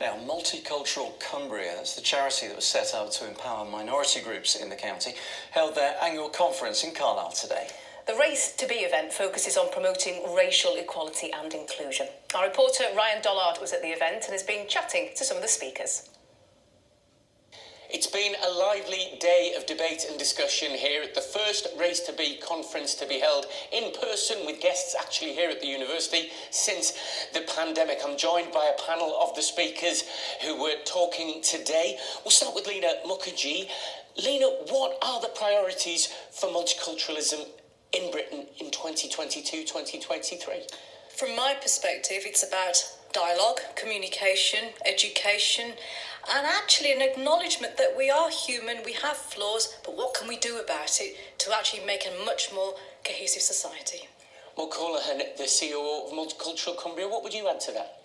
Now, Multicultural Cumbria, that's the charity that was set up to empower minority groups in the county, held their annual conference in Carlisle today. The Race to Be event focuses on promoting racial equality and inclusion. Our reporter Ryan Dollard was at the event and has been chatting to some of the speakers. It's been a lively day of debate and discussion here at the first Race to Be conference to be held in person with guests actually here at the university since the pandemic. I'm joined by a panel of the speakers who were talking today. We'll start with Lena Mukherjee. Lena, what are the priorities for multiculturalism in Britain in 2022-2023? From my perspective, it's about dialogue, communication, education, and actually an acknowledgement that we are human, we have flaws, but what can we do about it to actually make a much more cohesive society? Well, Callahan, the CEO of Multicultural Cumbria, what would you add to that?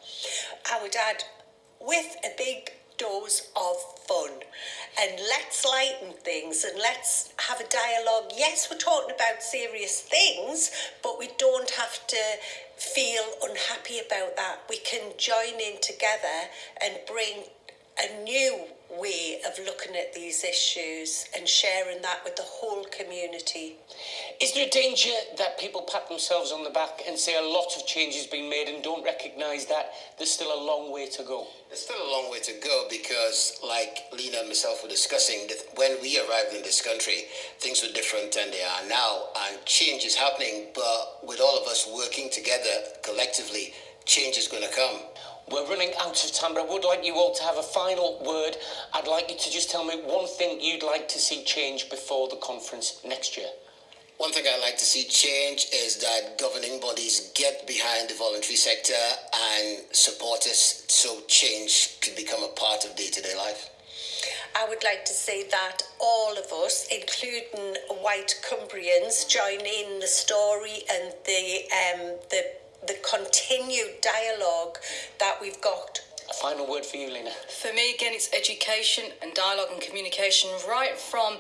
I would add, with a big dose of fun, and let's lighten things and let's have a dialogue. Yes, we're talking about serious things, but we don't have to feel unhappy about that. We can join in together and bring a new way of looking at these issues and sharing that with the whole community. Is there a danger that people pat themselves on the back and say a lot of change has been made and don't recognise that there's still a long way to go? There's still a long way to go because, like Lena and myself were discussing, that when we arrived in this country, things were different than they are now, and change is happening, but with all of us working together collectively, change is going to come. We're running out of time, but I would like you all to have a final word. I'd like you to just tell me one thing you'd like to see change before the conference next year. One thing I'd like to see change is that governing bodies get behind the voluntary sector and support us so change can become a part of day-to-day life. I would like to say that all of us, including white Cumbrians, join in the story and the continued dialogue that we've got. A final word for you, Lena. For me, again, it's education and dialogue and communication, right from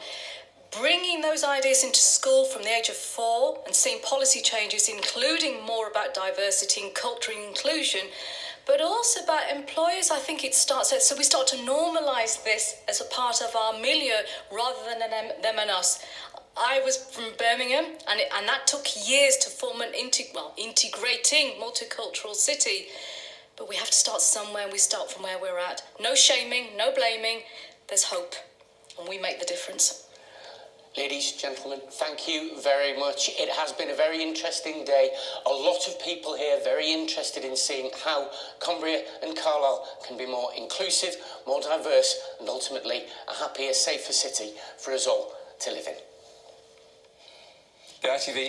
bringing those ideas into school from the age of 4 and seeing policy changes, including more about diversity and culture and inclusion, but also about employers. I think it starts there. So we start to normalise this as a part of our milieu rather than them and us. I was from Birmingham, and that took years to form an integrating multicultural city. But we have to start somewhere, and we start from where we're at. No shaming, no blaming. There's hope, and we make the difference. Ladies, gentlemen, thank you very much. It has been a very interesting day. A lot of people here very interested in seeing how Cumbria and Carlisle can be more inclusive, more diverse, and ultimately a happier, safer city for us all to live in. The ITV